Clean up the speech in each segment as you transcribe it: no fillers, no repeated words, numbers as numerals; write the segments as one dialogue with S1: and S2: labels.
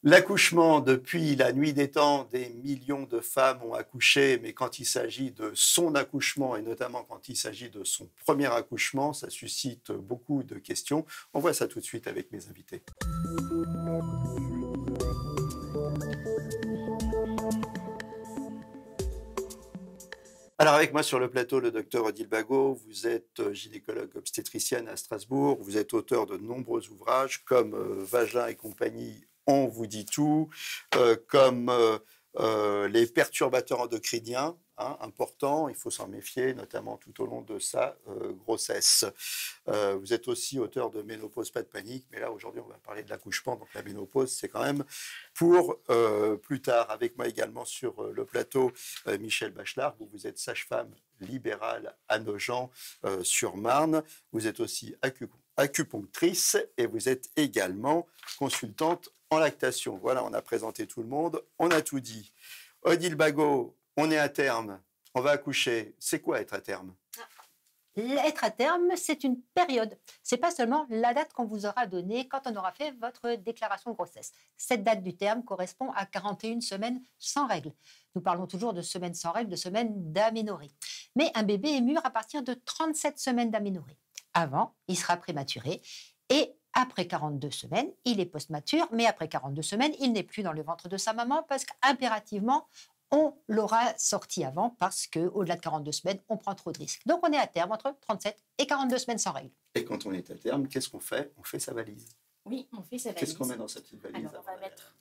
S1: L'accouchement, depuis la nuit des temps, des millions de femmes ont accouché, mais quand il s'agit de son accouchement, et notamment quand il s'agit de son premier accouchement, ça suscite beaucoup de questions. On voit ça tout de suite avec mes invités. Alors avec moi sur le plateau, le docteur Odile Bagot, vous êtes gynécologue obstétricienne à Strasbourg, vous êtes auteur de nombreux ouvrages comme Vagin et compagnie, on vous dit tout, comme les perturbateurs endocriniens, important, il faut s'en méfier, notamment tout au long de sa grossesse. Vous êtes aussi auteur de Ménopause, pas de panique, mais là aujourd'hui on va parler de l'accouchement, donc la ménopause c'est quand même pour plus tard. Avec moi également sur le plateau, Michel Bachelard, vous êtes sage-femme libérale à Nogent sur Marne, vous êtes aussi acupunctrice et vous êtes également consultante en lactation. Voilà, on a présenté tout le monde, on a tout dit. Odile Bagot, on est à terme, on va accoucher. C'est quoi être à terme ?
S2: Être à terme, c'est une période. C'est pas seulement la date qu'on vous aura donnée quand on aura fait votre déclaration de grossesse. Cette date du terme correspond à 41 semaines sans règles. Nous parlons toujours de semaines sans règles, de semaines d'aménorrhée. Mais un bébé est mûr à partir de 37 semaines d'aménorrhée. Avant, il sera prématuré et après 42 semaines, il est post-mature, mais après 42 semaines, il n'est plus dans le ventre de sa maman parce qu'impérativement, on l'aura sorti avant parce qu'au-delà de 42 semaines, on prend trop de risques. Donc, on est à terme entre 37 et 42 semaines sans règles.
S1: Et quand on est à terme, qu'est-ce qu'on fait ? On fait sa valise.
S3: Oui, on fait sa valise.
S1: Qu'est-ce qu'on met dans sa petite valise ?
S3: Alors, on va mettre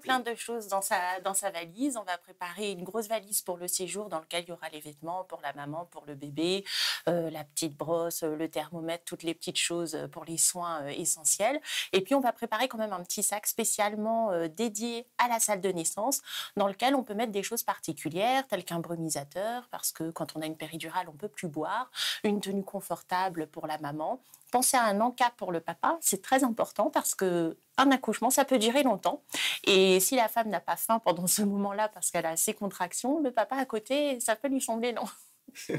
S3: plein de choses dans sa valise. On va préparer une grosse valise pour le séjour dans lequel il y aura les vêtements pour la maman, pour le bébé, la petite brosse, le thermomètre, toutes les petites choses pour les soins essentiels. Et puis, on va préparer quand même un petit sac spécialement dédié à la salle de naissance dans lequel on peut mettre des choses particulières telles qu'un brumisateur parce que quand on a une péridurale, on ne peut plus boire, une tenue confortable pour la maman. Pensez à un encas pour le papa, c'est très important parce qu'un accouchement, ça peut durer longtemps. Et si la femme n'a pas faim pendant ce moment-là parce qu'elle a ses contractions, le papa à côté, ça peut lui sembler long.
S1: Je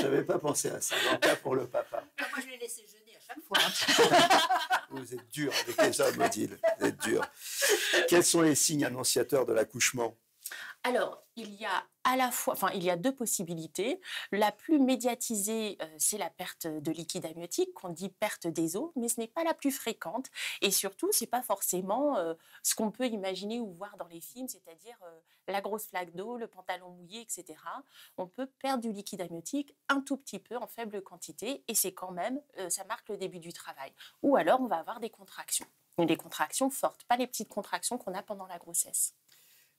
S1: n'avais pas pensé à ça, l'encas pour le papa.
S2: Moi, je l'ai laissé jeûner à chaque fois.
S1: Vous êtes dur avec les hommes, Odile, vous êtes dur. Quels sont les signes annonciateurs de l'accouchement ?
S3: Alors, il y a il y a deux possibilités. La plus médiatisée, c'est la perte de liquide amniotique, qu'on dit perte des os, mais ce n'est pas la plus fréquente. Et surtout, ce n'est pas forcément ce qu'on peut imaginer ou voir dans les films, c'est-à-dire la grosse flaque d'eau, le pantalon mouillé, etc. On peut perdre du liquide amniotique un tout petit peu, en faible quantité, et c'est quand même, ça marque le début du travail. Ou alors, on va avoir des contractions. Mais des contractions fortes, pas les petites contractions qu'on a pendant la grossesse.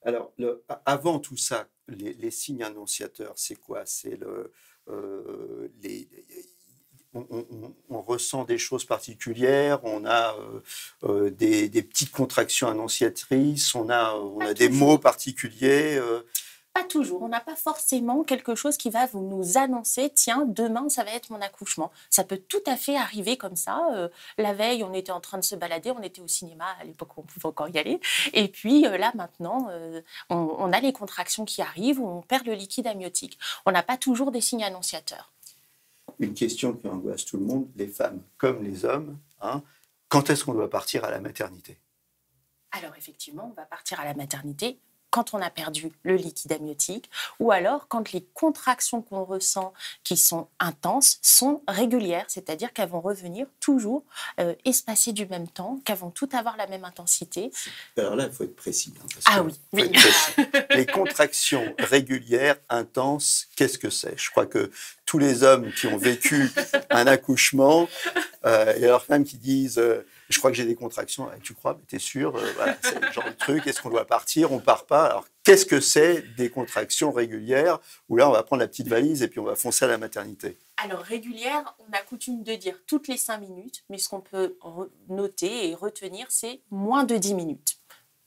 S1: Alors, avant tout ça, les signes annonciateurs, c'est quoi ? C'est on ressent des choses particulières, on a des petites contractions annonciatrices, on a des mots particuliers.
S3: Pas toujours. On n'a pas forcément quelque chose qui va nous annoncer, tiens, demain, ça va être mon accouchement. Ça peut tout à fait arriver comme ça. La veille, on était en train de se balader, on était au cinéma, à l'époque où on pouvait encore y aller. Et puis là, maintenant, on a les contractions qui arrivent, où on perd le liquide amniotique. On n'a pas toujours des signes annonciateurs.
S1: Une question qui angoisse tout le monde, les femmes comme les hommes, quand est-ce qu'on doit partir à la maternité ?
S3: Alors effectivement, on va partir à la maternité quand on a perdu le liquide amniotique ou alors quand les contractions qu'on ressent qui sont intenses sont régulières, c'est-à-dire qu'elles vont revenir toujours espacées du même temps, qu'elles vont toutes avoir la même intensité.
S1: Alors là, il faut être précis.
S3: Oui.
S1: Les contractions régulières, intenses, qu'est-ce que c'est ? Je crois que tous les hommes qui ont vécu un accouchement, il y a leurs femmes qui disent je crois que j'ai des contractions. Tu crois, mais t'es sûr voilà, c'est le genre de truc. Est-ce qu'on doit partir ? On part pas. Alors, qu'est-ce que c'est des contractions régulières où là, on va prendre la petite valise et puis on va foncer à la maternité ?
S3: Alors, régulière, on a coutume de dire toutes les 5 minutes, mais ce qu'on peut noter et retenir, c'est moins de 10 minutes.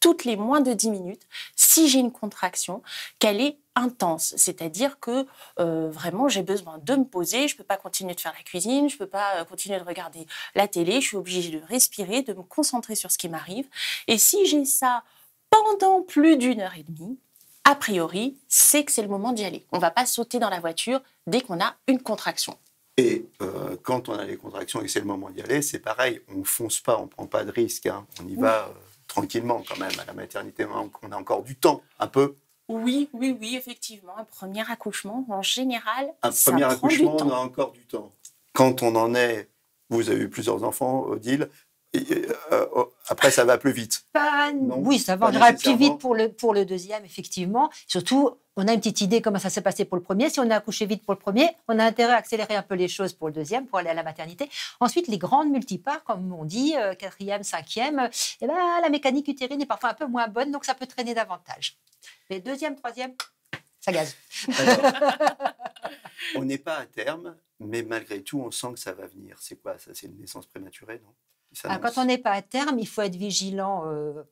S3: Toutes les moins de 10 minutes, si j'ai une contraction, qu'elle est intense. C'est-à-dire que vraiment, j'ai besoin de me poser, je ne peux pas continuer de faire la cuisine, je ne peux pas continuer de regarder la télé, je suis obligée de respirer, de me concentrer sur ce qui m'arrive. Et si j'ai ça pendant plus d'1 heure et demie, a priori, c'est que c'est le moment d'y aller. On ne va pas sauter dans la voiture dès qu'on a une contraction.
S1: Et quand on a les contractions et que c'est le moment d'y aller, c'est pareil, on ne fonce pas, on ne prend pas de risque, hein, on y va tranquillement quand même à la maternité, on a encore du temps, un peu.
S3: Oui, effectivement. Un premier accouchement, en général,
S1: ça prend accouchement,
S3: du temps.
S1: On a encore du temps. Quand on en est, vous avez eu plusieurs enfants, Odile, après ça va plus vite.
S2: Oui, ça va, on ira plus vite pour le deuxième, effectivement. Surtout, on a une petite idée comment ça s'est passé pour le premier. Si on a accouché vite pour le premier, on a intérêt à accélérer un peu les choses pour le deuxième, pour aller à la maternité. Ensuite, les grandes multiparts, comme on dit, quatrième, cinquième, la mécanique utérine est parfois un peu moins bonne, donc ça peut traîner davantage. Mais deuxième, troisième, ça gaze.
S1: Alors, on n'est pas à terme, mais malgré tout, on sent que ça va venir. C'est quoi ça? C'est une naissance prématurée, non?
S2: Quand on n'est pas à terme, il faut être vigilant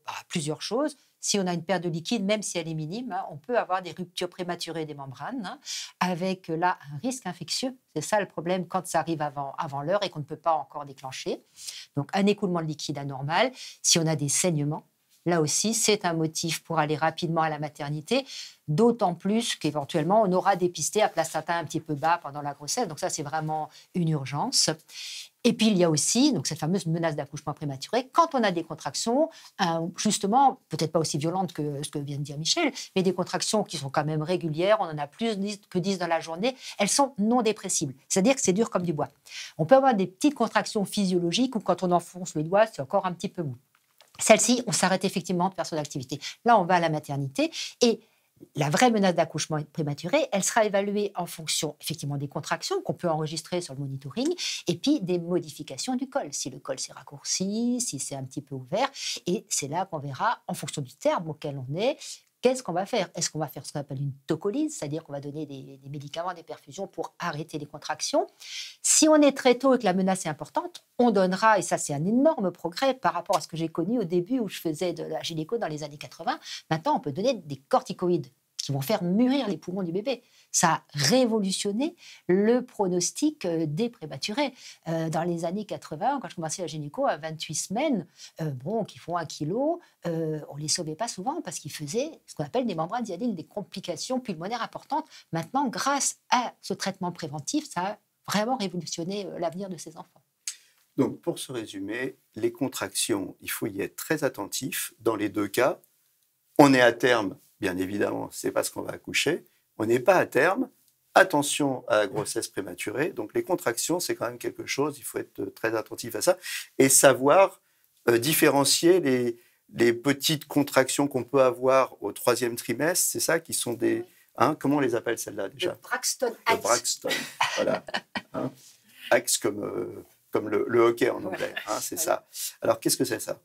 S2: à plusieurs choses. Si on a une perte de liquide, même si elle est minime, on peut avoir des ruptures prématurées des membranes, avec là un risque infectieux. C'est ça le problème quand ça arrive avant l'heure et qu'on ne peut pas encore déclencher. Donc un écoulement de liquide anormal. Si on a des saignements, là aussi, c'est un motif pour aller rapidement à la maternité, d'autant plus qu'éventuellement, on aura dépisté à placenta un petit peu bas pendant la grossesse. Donc ça, c'est vraiment une urgence. Et puis, il y a aussi donc, cette fameuse menace d'accouchement prématuré. Quand on a des contractions, justement, peut-être pas aussi violentes que ce que vient de dire Michel, mais des contractions qui sont quand même régulières, on en a plus que 10 dans la journée, elles sont non dépressibles. C'est-à-dire que c'est dur comme du bois. On peut avoir des petites contractions physiologiques où quand on enfonce le doigt, c'est encore un petit peu mou. Celle-ci, on s'arrête effectivement de faire son activité. Là, on va à la maternité et la vraie menace d'accouchement prématuré, elle sera évaluée en fonction effectivement des contractions qu'on peut enregistrer sur le monitoring et puis des modifications du col. Si le col s'est raccourci, si c'est un petit peu ouvert. Et c'est là qu'on verra, en fonction du terme auquel on est, qu'est-ce qu'on va faire? Est-ce qu'on va faire ce qu'on appelle une tocolyse, c'est-à-dire qu'on va donner des médicaments, des perfusions pour arrêter les contractions? Si on est très tôt et que la menace est importante, on donnera, et ça c'est un énorme progrès par rapport à ce que j'ai connu au début où je faisais de la gynéco dans les années 80, maintenant on peut donner des corticoïdes qui vont faire mûrir les poumons du bébé. Ça a révolutionné le pronostic des prématurés. Dans les années 80, quand je commençais la gynéco, à 28 semaines, qui font 1 kilo, on ne les sauvait pas souvent parce qu'ils faisaient ce qu'on appelle des membranes hyalines, des complications pulmonaires importantes. Maintenant, grâce à ce traitement préventif, ça a vraiment révolutionné l'avenir de ces enfants.
S1: Donc, pour se résumer, les contractions, il faut y être très attentif. Dans les deux cas, on est à terme, bien évidemment, c'est parce qu'on va accoucher. On n'est pas à terme. Attention à la grossesse prématurée. Donc, les contractions, c'est quand même quelque chose. Il faut être très attentif à ça et savoir différencier les petites contractions qu'on peut avoir au 3e trimestre. C'est ça qui sont des... Hein, comment on les appelle celles-là déjà?
S2: Le Braxton Hicks.
S1: Le Braxton, voilà. Hein, Hicks comme le hockey en anglais, hein, c'est ça. Alors, qu'est-ce que c'est ça?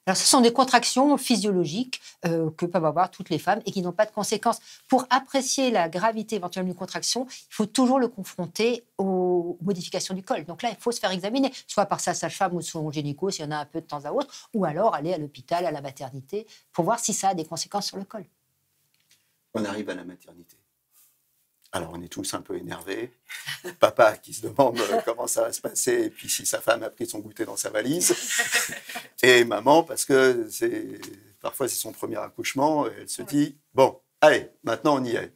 S2: Alors, ce sont des contractions physiologiques que peuvent avoir toutes les femmes et qui n'ont pas de conséquences. Pour apprécier la gravité éventuelle d'une contraction, il faut toujours le confronter aux modifications du col. Donc là, il faut se faire examiner, soit par sa sage-femme ou son gynéco, s'il y en a un peu de temps à autre, ou alors aller à l'hôpital, à la maternité, pour voir si ça a des conséquences sur le col.
S1: On arrive à la maternité. Alors, on est tous un peu énervés. Papa qui se demande comment ça va se passer et puis si sa femme a pris son goûter dans sa valise. Et maman, parce que parfois c'est son premier accouchement, et elle se dit, bon, allez, maintenant on y est.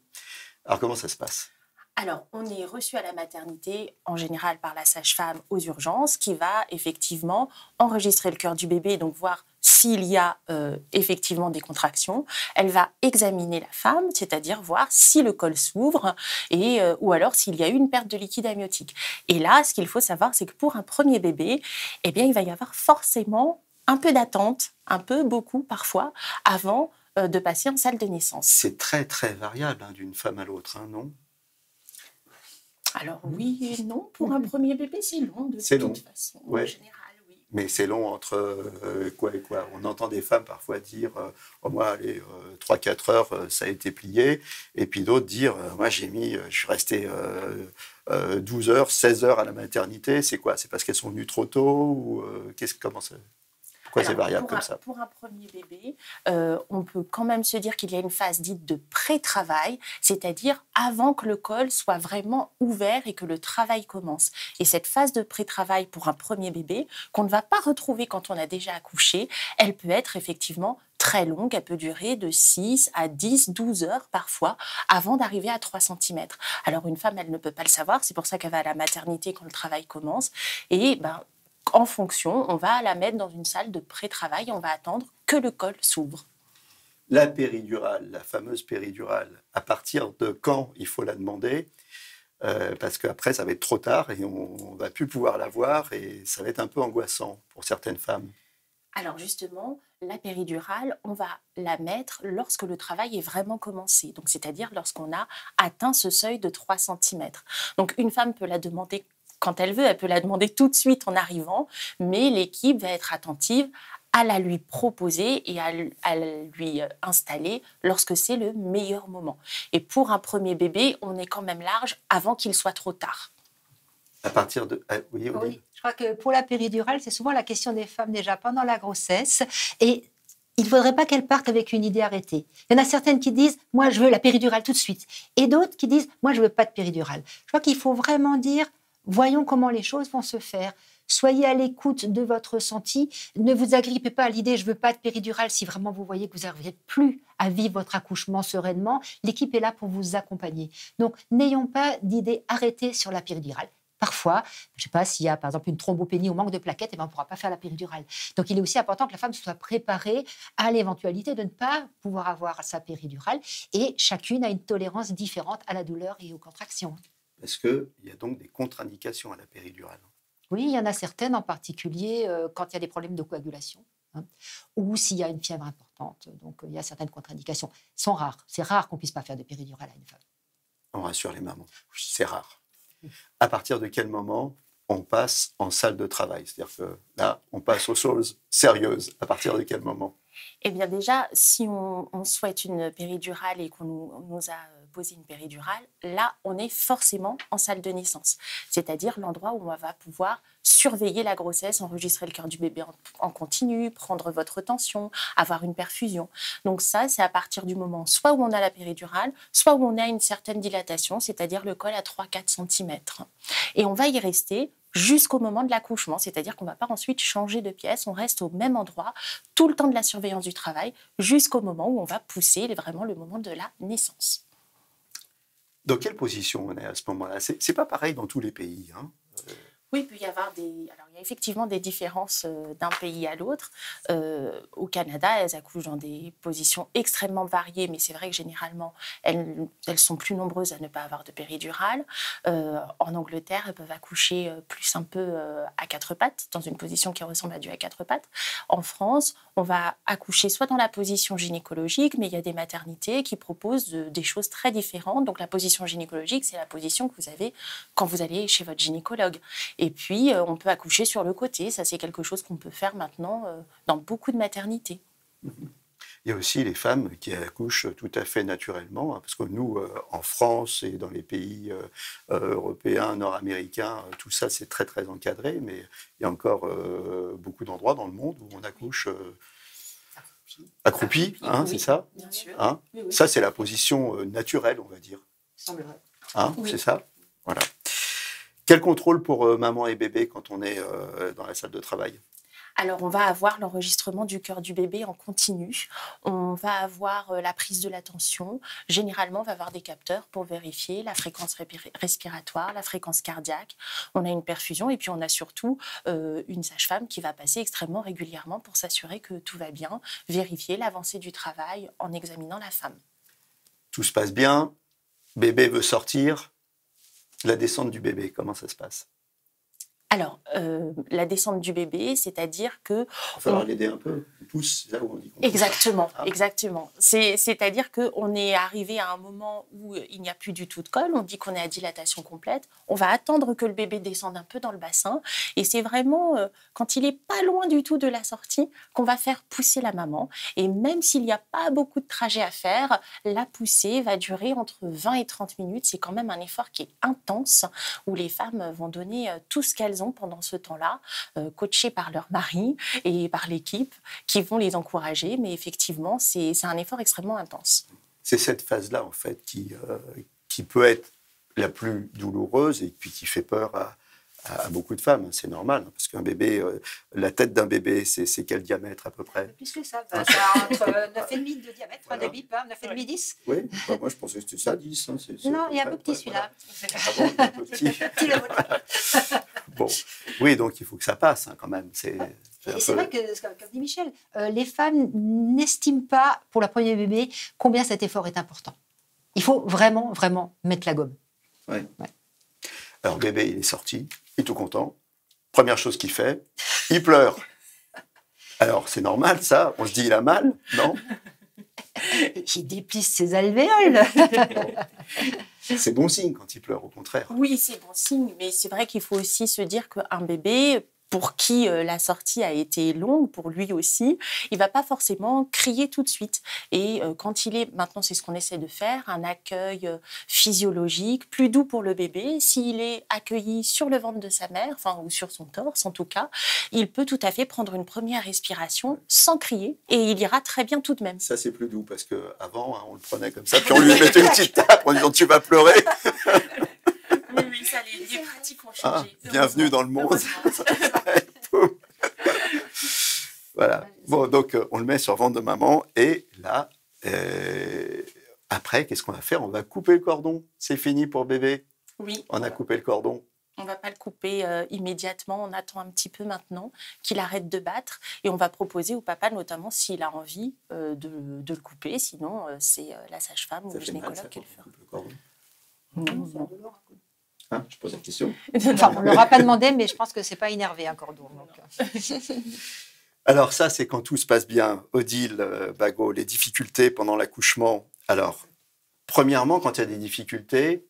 S1: Alors, comment ça se passe?
S3: Alors, on est reçu à la maternité, en général par la sage-femme aux urgences, qui va effectivement enregistrer le cœur du bébé, donc voir s'il y a effectivement des contractions. Elle va examiner la femme, c'est-à-dire voir si le col s'ouvre ou alors s'il y a eu une perte de liquide amniotique. Et là, ce qu'il faut savoir, c'est que pour un premier bébé, eh bien, il va y avoir forcément un peu d'attente, un peu, beaucoup parfois, avant de passer en salle de naissance.
S1: C'est très, très variable d'une femme à l'autre, hein, non?
S3: Alors oui et non, pour un premier bébé, c'est long de toute façon,
S1: ouais.
S3: En général, oui.
S1: Mais c'est long entre quoi et quoi? On entend des femmes parfois dire moi, allez, 3-4 heures, ça a été plié. Et puis d'autres dire moi, je suis resté 12 heures, 16 heures à la maternité. C'est quoi? C'est parce qu'elles sont venues trop tôt ou comment ça? Pourquoi c'est variable comme ça?
S3: Pour un premier bébé, on peut quand même se dire qu'il y a une phase dite de pré-travail, c'est-à-dire avant que le col soit vraiment ouvert et que le travail commence. Et cette phase de pré-travail pour un premier bébé, qu'on ne va pas retrouver quand on a déjà accouché, elle peut être effectivement très longue, elle peut durer de 6 à 10, 12 heures parfois avant d'arriver à 3 centimètres. Alors une femme, elle ne peut pas le savoir, c'est pour ça qu'elle va à la maternité quand le travail commence. Et en fonction, on va la mettre dans une salle de pré-travail, on va attendre que le col s'ouvre.
S1: La péridurale, la fameuse péridurale, à partir de quand il faut la demander? Parce qu'après, ça va être trop tard et on ne va plus pouvoir la voir et ça va être un peu angoissant pour certaines femmes.
S3: Alors justement, la péridurale, on va la mettre lorsque le travail est vraiment commencé, donc c'est-à-dire lorsqu'on a atteint ce seuil de 3 centimètres. Donc une femme peut la demander quand elle veut, elle peut la demander tout de suite en arrivant, mais l'équipe va être attentive à la lui proposer et à lui installer lorsque c'est le meilleur moment. Et pour un premier bébé, on est quand même large avant qu'il soit trop tard.
S1: À partir de... oui,
S2: Oui, je crois que pour la péridurale, c'est souvent la question des femmes déjà pendant la grossesse. Et il ne faudrait pas qu'elles partent avec une idée arrêtée. Il y en a certaines qui disent « moi, je veux la péridurale tout de suite ». Et d'autres qui disent « moi, je ne veux pas de péridurale ». Je crois qu'il faut vraiment dire « voyons comment les choses vont se faire ». Soyez à l'écoute de votre ressenti. Ne vous agrippez pas à l'idée « je ne veux pas de péridurale » si vraiment vous voyez que vous n'arrivez plus à vivre votre accouchement sereinement. L'équipe est là pour vous accompagner. Donc, n'ayons pas d'idée arrêtée sur la péridurale. Parfois, je ne sais pas s'il y a par exemple une thrombopénie ou manque de plaquettes, on ne pourra pas faire la péridurale. Donc il est aussi important que la femme soit préparée à l'éventualité de ne pas pouvoir avoir sa péridurale. Et chacune a une tolérance différente à la douleur et aux contractions.
S1: Parce qu'il y a donc des contre-indications à la péridurale.
S2: Oui, il y en a certaines, en particulier quand il y a des problèmes de coagulation. Ou s'il y a une fièvre importante. Donc il y a certaines contre-indications. Elles sont rares. C'est rare qu'on ne puisse pas faire de péridurale à une femme.
S1: On rassure les mamans. C'est rare. À partir de quel moment on passe en salle de travail? C'est-à-dire que là, on passe aux choses sérieuses. À partir de quel moment?
S3: Eh bien déjà, si on souhaite une péridurale et qu'on nous a posé une péridurale, là, on est forcément en salle de naissance. C'est-à-dire l'endroit où on va pouvoir surveiller la grossesse, enregistrer le cœur du bébé en continu, prendre votre tension, avoir une perfusion. Donc ça, c'est à partir du moment soit où on a la péridurale, soit où on a une certaine dilatation, c'est-à-dire le col à 3-4 cm. Et on va y rester jusqu'au moment de l'accouchement, c'est-à-dire qu'on ne va pas ensuite changer de pièce, on reste au même endroit tout le temps de la surveillance du travail jusqu'au moment où on va pousser vraiment le moment de la naissance.
S1: Dans quelle position on est à ce moment-là? C'est pas pareil dans tous les pays. Hein.
S3: Oui, il peut y avoir il y a effectivement des différences d'un pays à l'autre. Au Canada, elles accouchent dans des positions extrêmement variées, mais c'est vrai que généralement, elles sont plus nombreuses à ne pas avoir de péridurale. En Angleterre, elles peuvent accoucher plus un peu à quatre pattes, dans une position qui ressemble à du à quatre pattes. En France, on va accoucher soit dans la position gynécologique, mais il y a des maternités qui proposent des choses très différentes. Donc la position gynécologique, c'est la position que vous avez quand vous allez chez votre gynécologue. Et puis, on peut accoucher sur le côté. Ça, c'est quelque chose qu'on peut faire maintenant dans beaucoup de maternités.
S1: Il y a aussi les femmes qui accouchent tout à fait naturellement, hein, parce que nous, en France et dans les pays européens, nord-américains, tout ça, c'est très, très encadré, mais il y a encore beaucoup d'endroits dans le monde où on accouche accroupi, hein, oui, c'est ça,
S3: bien sûr.
S1: Hein, oui, oui. Ça, c'est la position naturelle, on va dire.
S2: Semblerait.
S1: Hein,
S2: oui.
S1: C'est ça. Voilà. Quel contrôle pour maman et bébé quand on est dans la salle de travail?
S3: Alors, on va avoir l'enregistrement du cœur du bébé en continu. On va avoir la prise de la tension. Généralement, on va avoir des capteurs pour vérifier la fréquence respiratoire, la fréquence cardiaque. On a une perfusion et puis on a surtout une sage-femme qui va passer extrêmement régulièrement pour s'assurer que tout va bien, vérifier l'avancée du travail en examinant la femme.
S1: Tout se passe bien, bébé veut sortir. La descente du bébé, comment ça se passe?
S3: Alors, la descente du bébé, c'est-à-dire que...
S1: Il va falloir l'aider un peu, on pousse, là où on dit qu'on pousse.
S3: Exactement, exactement. C'est-à-dire qu'on est arrivé à un moment où il n'y a plus du tout de col, on dit qu'on est à dilatation complète, on va attendre que le bébé descende un peu dans le bassin, et c'est vraiment quand il n'est pas loin du tout de la sortie qu'on va faire pousser la maman. Et même s'il n'y a pas beaucoup de trajet à faire, la poussée va durer entre 20 et 30 minutes. C'est quand même un effort qui est intense, où les femmes vont donner tout ce qu'elles ont pendant ce temps-là, coachées par leur mari et par l'équipe, qui vont les encourager, mais effectivement, c'est un effort extrêmement intense.
S1: C'est cette phase-là, en fait, qui peut être la plus douloureuse et puis qui fait peur à beaucoup de femmes, c'est normal, parce qu'un bébé, la tête d'un bébé, c'est quel diamètre à peu près?
S2: Plus que ça, ça a entre 9,5 de diamètre,
S1: Voilà.
S2: un débit, 9,5, 10.
S1: Oui, bah, moi je pensais que c'était ça, 10. Hein,
S2: Non, il est un peu petit celui-là.
S1: Ah bon, il est un peu petit.
S2: Petit le moitié.
S1: Bon, oui, donc il faut que ça passe quand même. C'est
S2: Et c'est vrai que, comme dit Michel, les femmes n'estiment pas, pour leur premier bébé, combien cet effort est important. Il faut vraiment, vraiment mettre la gomme.
S1: Ouais. Alors, bébé, il est sorti, il est tout content. Première chose qu'il fait, il pleure. Alors, c'est normal, ça. On se dit, il a mal, non?
S2: Il déplisse ses alvéoles.
S1: C'est bon signe quand il pleure, au contraire.
S3: Oui, c'est bon signe, mais c'est vrai qu'il faut aussi se dire qu'un bébé, pour qui la sortie a été longue, pour lui aussi, il va pas forcément crier tout de suite. Et quand il est, maintenant c'est ce qu'on essaie de faire, un accueil physiologique, plus doux pour le bébé, s'il est accueilli sur le ventre de sa mère, enfin ou sur son torse en tout cas, il peut tout à fait prendre une première respiration sans crier et il ira très bien tout de même.
S1: Ça, c'est plus doux, parce qu'avant, on le prenait comme ça, puis on lui mettait une petite tape en disant « tu vas pleurer ».
S3: Oui, ça, les pratiques ont changé.
S1: Bienvenue dans le monde. Voilà. Bon, donc on le met sur le ventre de maman et là, après, qu'est-ce qu'on va faire? On va couper le cordon. C'est fini pour bébé.
S3: Oui.
S1: On a coupé le cordon.
S3: On ne va pas le couper immédiatement, on attend un petit peu maintenant qu'il arrête de battre et on va proposer au papa, notamment s'il a envie de le couper, sinon c'est la sage-femme ou le gynécologue qui le fera.
S1: Le cordon.
S3: Non.
S1: Hein, je pose la question.
S2: Enfin, on ne leur a pas demandé, mais je pense que ce n'est pas énervé un cordon.
S1: Alors ça, c'est quand tout se passe bien. Odile Bagot, les difficultés pendant l'accouchement. Alors, premièrement, quand il y a des difficultés,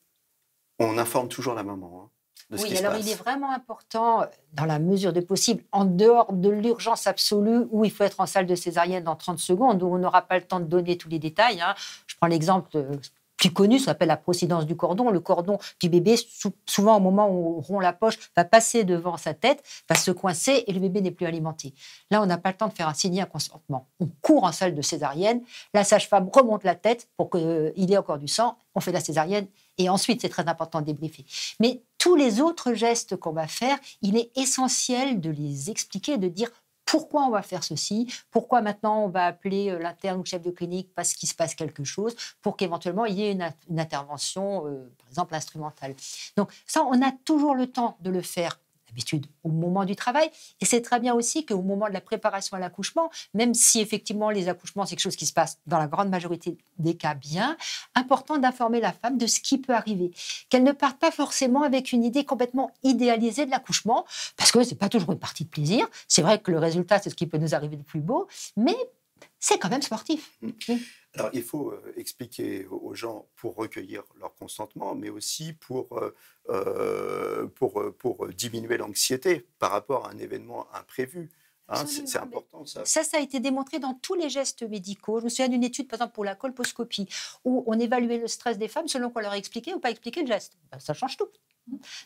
S1: on informe toujours la maman.
S2: Oui, alors il est vraiment important, dans la mesure du possible, en dehors de l'urgence absolue où il faut être en salle de césarienne dans 30 secondes, où on n'aura pas le temps de donner tous les détails. Je prends l'exemple plus connu, ça s'appelle la procidence du cordon. Le cordon du bébé, souvent au moment où on rompt la poche, va passer devant sa tête, va se coincer et le bébé n'est plus alimenté. Là, on n'a pas le temps de faire un signer un consentement. On court en salle de césarienne, la sage-femme remonte la tête pour qu'il y ait encore du sang, on fait la césarienne et ensuite, c'est très important de débriefer. Mais tous les autres gestes qu'on va faire, il est essentiel de les expliquer, de dire pourquoi on va faire ceci, pourquoi maintenant on va appeler l'interne ou le chef de clinique parce qu'il se passe quelque chose, pour qu'éventuellement il y ait une intervention, par exemple instrumentale. Donc ça, on a toujours le temps de le faire, d'habitude au moment du travail, et c'est très bien aussi qu'au moment de la préparation à l'accouchement, même si effectivement les accouchements c'est quelque chose qui se passe dans la grande majorité des cas bien, important d'informer la femme de ce qui peut arriver, qu'elle ne parte pas forcément avec une idée complètement idéalisée de l'accouchement, parce que c'est pas toujours une partie de plaisir. C'est vrai que le résultat c'est ce qui peut nous arriver de plus beau, mais c'est quand même sportif.
S1: Alors, il faut expliquer aux gens pour recueillir leur consentement, mais aussi pour diminuer l'anxiété par rapport à un événement imprévu. C'est important, ça.
S2: Ça a été démontré dans tous les gestes médicaux. Je me souviens d'une étude, par exemple, pour la colposcopie, où on évaluait le stress des femmes selon qu'on leur a expliqué ou pas expliqué le geste. Ça change tout.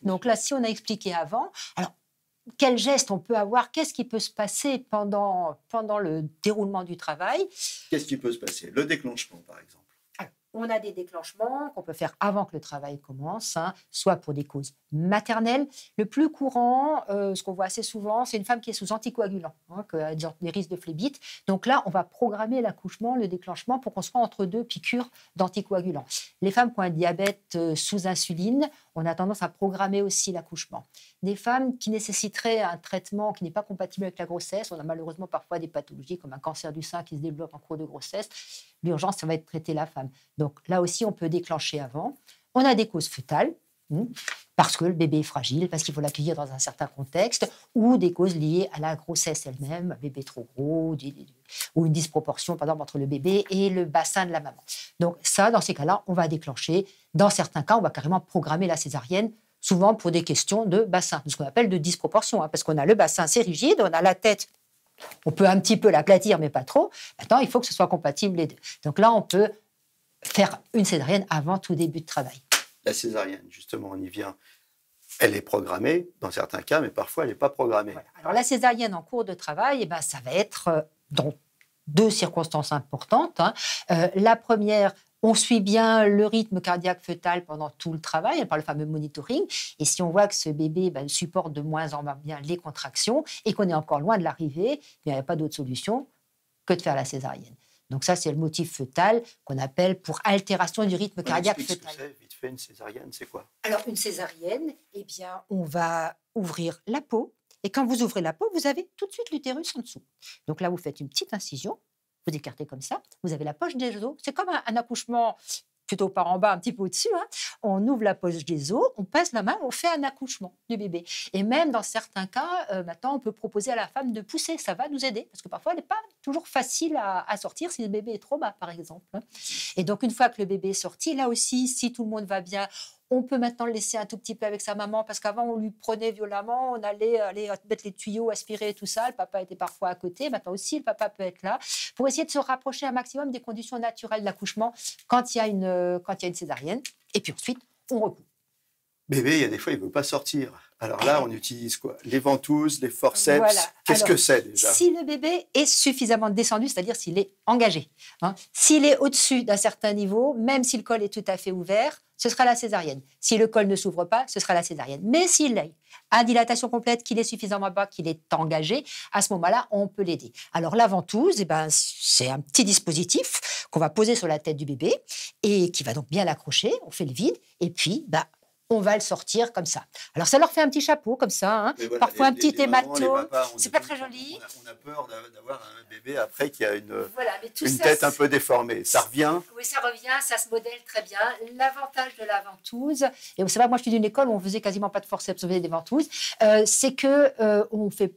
S2: Donc là, si on a expliqué avant... Alors, quel geste on peut avoir? Qu'est-ce qui peut se passer pendant le déroulement du travail?
S1: Qu'est-ce qui peut se passer? Le déclenchement, par exemple.
S2: Alors, on a des déclenchements qu'on peut faire avant que le travail commence, soit pour des causes maternelles. Le plus courant, ce qu'on voit assez souvent, c'est une femme qui est sous anticoagulant, qui a des risques de phlébite. Donc là, on va programmer l'accouchement, le déclenchement, pour qu'on soit entre deux piqûres d'anticoagulants. Les femmes qui ont un diabète sous insuline, on a tendance à programmer aussi l'accouchement. Des femmes qui nécessiteraient un traitement qui n'est pas compatible avec la grossesse, on a malheureusement parfois des pathologies comme un cancer du sein qui se développe en cours de grossesse, l'urgence, ça va être traiter la femme. Donc là aussi, on peut déclencher avant. On a des causes fœtales, parce que le bébé est fragile, parce qu'il faut l'accueillir dans un certain contexte, ou des causes liées à la grossesse elle-même, un bébé trop gros, ou une disproportion, par exemple, entre le bébé et le bassin de la maman. Donc ça, dans ces cas-là, on va déclencher. Dans certains cas, on va carrément programmer la césarienne, souvent pour des questions de bassin, ce qu'on appelle de disproportion, parce qu'on a le bassin, c'est rigide, on a la tête, on peut un petit peu l'aplatir, mais pas trop. Maintenant, il faut que ce soit compatible les deux. Donc là, on peut faire une césarienne avant tout début de travail.
S1: La césarienne, justement, on y vient. Elle est programmée dans certains cas, mais parfois elle n'est pas programmée.
S2: Voilà. Alors la césarienne en cours de travail, ça va être dans deux circonstances importantes. La première, On suit bien le rythme cardiaque fœtal pendant tout le travail, par le fameux monitoring. Et si on voit que ce bébé supporte de moins en moins bien les contractions et qu'on est encore loin de l'arrivée, il n'y a pas d'autre solution que de faire la césarienne. Donc ça, c'est le motif fœtal qu'on appelle pour altération du rythme cardiaque fœtal.
S1: Ce que c'est, vite fait, une césarienne, c'est quoi?
S2: Alors, une césarienne, eh bien, on va ouvrir la peau. Et quand vous ouvrez la peau, vous avez tout de suite l'utérus en dessous. Donc là, vous faites une petite incision, vous écartez comme ça, vous avez la poche des os. C'est comme un accouchement plutôt par en bas, un petit peu au-dessus. On ouvre la poche des os, on passe la main, on fait un accouchement du bébé. Et même dans certains cas, maintenant, on peut proposer à la femme de pousser. Ça va nous aider, parce que parfois, elle n'est pas toujours facile à sortir si le bébé est trop bas, par exemple. Et donc, une fois que le bébé est sorti, là aussi, si tout le monde va bien, on peut maintenant le laisser un tout petit peu avec sa maman, parce qu'avant, on lui prenait violemment, on allait mettre les tuyaux, aspirer tout ça. Le papa était parfois à côté. Maintenant aussi, le papa peut être là pour essayer de se rapprocher un maximum des conditions naturelles de l'accouchement quand il y a une césarienne. Et puis ensuite, on recoupe.
S1: Bébé, il y a des fois, il ne veut pas sortir. Alors là, on utilise quoi? Les ventouses, les forceps.
S2: Voilà.
S1: Qu'est-ce que c'est déjà?
S2: Si le bébé est suffisamment descendu, c'est-à-dire s'il est engagé, s'il est au-dessus d'un certain niveau, même si le col est tout à fait ouvert, ce sera la césarienne. Si le col ne s'ouvre pas, ce sera la césarienne. Mais s'il a dilatation complète, qu'il est suffisamment bas, qu'il est engagé, à ce moment-là, on peut l'aider. Alors la ventouse, c'est un petit dispositif qu'on va poser sur la tête du bébé et qui va donc bien l'accrocher. On fait le vide et puis on va le sortir comme ça. Alors, ça leur fait un petit chapeau comme ça,
S1: voilà,
S2: parfois un petit hématome.
S1: C'est
S2: pas très joli.
S1: On a peur d'avoir un bébé après qui a une
S2: ça,
S1: tête un peu déformée. Ça revient?
S2: Oui, ça revient, ça se modèle très bien. L'avantage de la ventouse, et vous savez, moi je suis d'une école où on faisait quasiment pas de forceps, on faisait des ventouses, c'est qu'on fait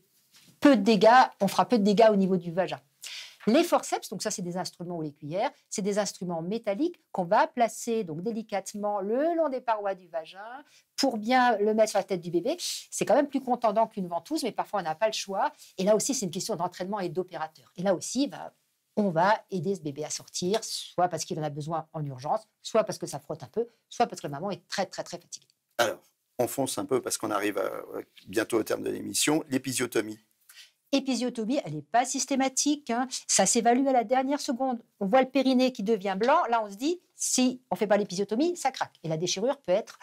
S2: peu de dégâts, on fera peu de dégâts au niveau du vagin. Les forceps, donc ça c'est des instruments ou les cuillères, c'est des instruments métalliques qu'on va placer donc délicatement le long des parois du vagin pour bien le mettre sur la tête du bébé. C'est quand même plus contendant qu'une ventouse, mais parfois on n'a pas le choix. Et là aussi c'est une question d'entraînement et d'opérateur. Et là aussi, on va aider ce bébé à sortir, soit parce qu'il en a besoin en urgence, soit parce que ça frotte un peu, soit parce que la maman est très très très fatiguée.
S1: Alors, on fonce un peu parce qu'on arrive bientôt au terme de l'émission. L'épisiotomie.
S2: Épisiotomie, elle n'est pas systématique. Ça s'évalue à la dernière seconde. On voit le périnée qui devient blanc. Là, on se dit, si on ne fait pas l'épisiotomie, ça craque. Et la déchirure peut être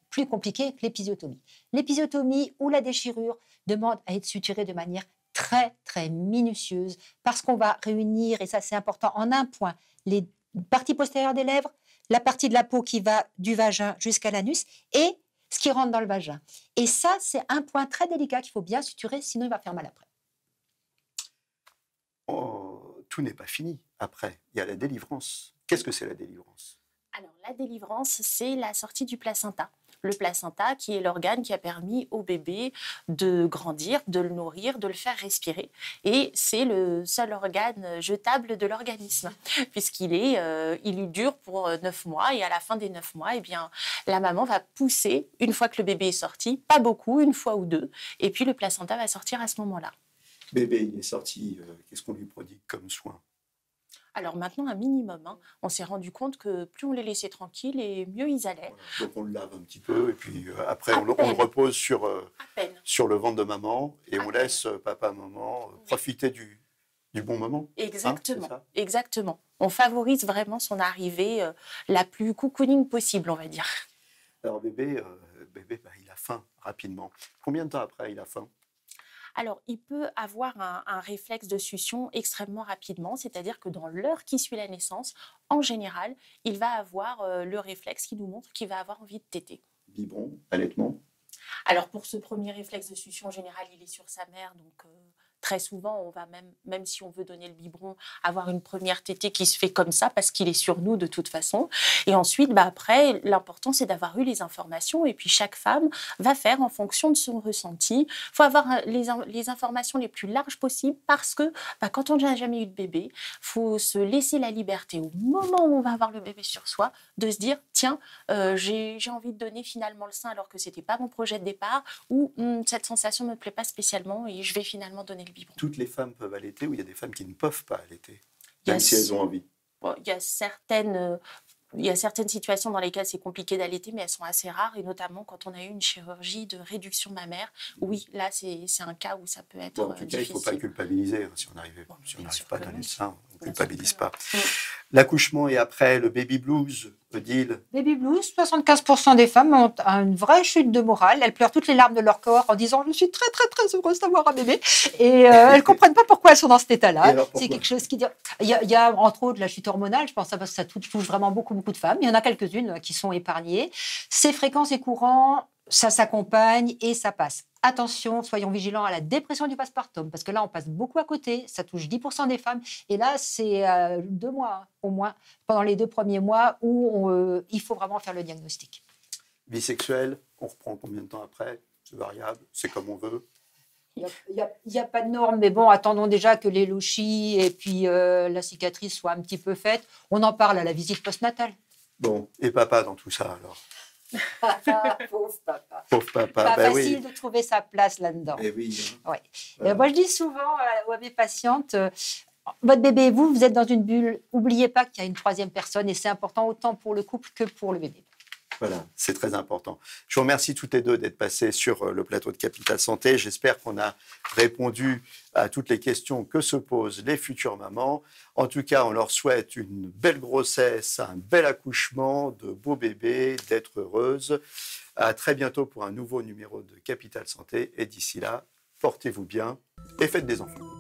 S2: plus compliquée que l'épisiotomie. L'épisiotomie ou la déchirure demande à être suturée de manière très, très minutieuse parce qu'on va réunir, et ça c'est important, en un point, les parties postérieures des lèvres, la partie de la peau qui va du vagin jusqu'à l'anus et ce qui rentre dans le vagin. Et ça, c'est un point très délicat qu'il faut bien suturer, sinon il va faire mal après.
S1: Tout n'est pas fini. Après, il y a la délivrance. Qu'est-ce que c'est la délivrance?
S3: Alors, la délivrance, c'est la sortie du placenta. Le placenta qui est l'organe qui a permis au bébé de grandir, de le nourrir, de le faire respirer. Et c'est le seul organe jetable de l'organisme, puisqu'il il dure pour 9 mois. Et à la fin des 9 mois, eh bien, la maman va pousser, une fois que le bébé est sorti, pas beaucoup, une fois ou deux. Et puis le placenta va sortir à ce moment-là.
S1: Bébé, il est sorti, qu'est-ce qu'on lui prodigue comme soin?
S3: Alors maintenant, un minimum. On s'est rendu compte que plus on les laissait tranquilles et mieux ils allaient.
S1: Voilà. Donc on le lave un petit peu et puis après on le repose sur le ventre de maman et on laisse papa, maman profiter du bon moment.
S3: Exactement, exactement. On favorise vraiment son arrivée la plus cocooning possible, on va dire.
S1: Alors bébé, il a faim rapidement. Combien de temps après il a faim?
S3: Alors, il peut avoir un réflexe de succion extrêmement rapidement, c'est-à-dire que dans l'heure qui suit la naissance, en général, il va avoir le réflexe qui nous montre qu'il va avoir envie de téter.
S1: Biberon, allaitement?
S3: Alors, pour ce premier réflexe de succion, en général, il est sur sa mère, donc très souvent, on va même si on veut donner le biberon, avoir une première tétée qui se fait comme ça parce qu'il est sur nous de toute façon. Et ensuite, après, l'important, c'est d'avoir eu les informations et puis chaque femme va faire en fonction de son ressenti. Il faut avoir les informations les plus larges possibles parce que quand on n'a jamais eu de bébé, il faut se laisser la liberté au moment où on va avoir le bébé sur soi de se dire, tiens, j'ai envie de donner finalement le sein alors que ce n'était pas mon projet de départ ou cette sensation ne me plaît pas spécialement et je vais finalement donner le biberon.
S1: Toutes les femmes peuvent allaiter ou il y a des femmes qui ne peuvent pas allaiter, même si elles ont envie?
S3: Il y a certaines situations dans lesquelles c'est compliqué d'allaiter, mais elles sont assez rares, et notamment quand on a eu une chirurgie de réduction mammaire. Oui, là, c'est un cas où ça peut être
S1: en tout cas,
S3: difficile.
S1: Il ne faut pas culpabiliser. Si on n'arrive pas à donner le sein, on ne culpabilise pas. L'accouchement et après, le baby blues, Odile.
S2: Baby blues, 75% des femmes ont une vraie chute de morale. Elles pleurent toutes les larmes de leur corps en disant « Je suis très, très, très heureuse d'avoir un bébé ». Et elles ne comprennent pas pourquoi elles sont dans cet
S1: Et
S2: état-là.
S1: alors,
S2: C'est
S1: pourquoi
S2: quelque chose qui... Il y a entre autres la chute hormonale, je pense, parce que ça touche vraiment beaucoup, beaucoup de femmes. Il y en a quelques-unes qui sont épargnées. C'est fréquent, c'est courant, ça s'accompagne et ça passe. Attention, soyons vigilants à la dépression du postpartum, parce que là, on passe beaucoup à côté. Ça touche 10% des femmes. Et là, c'est 2 mois, au moins, pendant les 2 premiers mois, où il faut vraiment faire le diagnostic.
S1: Bisexuel, on reprend combien de temps après? C'est variable, c'est comme on veut.
S2: Il n'y a pas de norme, mais bon, attendons déjà que les louchis et puis la cicatrice soient un petit peu faites. On en parle à la visite postnatale.
S1: Bon, et papa dans tout ça alors?
S2: Pauvre papa.
S1: Pauvre papa,
S2: Pas
S1: ben
S2: facile
S1: oui.
S2: de trouver sa place là-dedans.
S1: Eh oui, hein.
S2: Ouais.
S1: Voilà.
S2: Moi, je dis souvent à mes patientes, votre bébé et vous êtes dans une bulle. N'oubliez pas qu'il y a une troisième personne et c'est important autant pour le couple que pour le bébé.
S1: Voilà, c'est très important. Je vous remercie toutes les deux d'être passées sur le plateau de Capital Santé. J'espère qu'on a répondu à toutes les questions que se posent les futures mamans. En tout cas, on leur souhaite une belle grossesse, un bel accouchement, de beaux bébés, d'être heureuses. À très bientôt pour un nouveau numéro de Capital Santé. Et d'ici là, portez-vous bien et faites des enfants.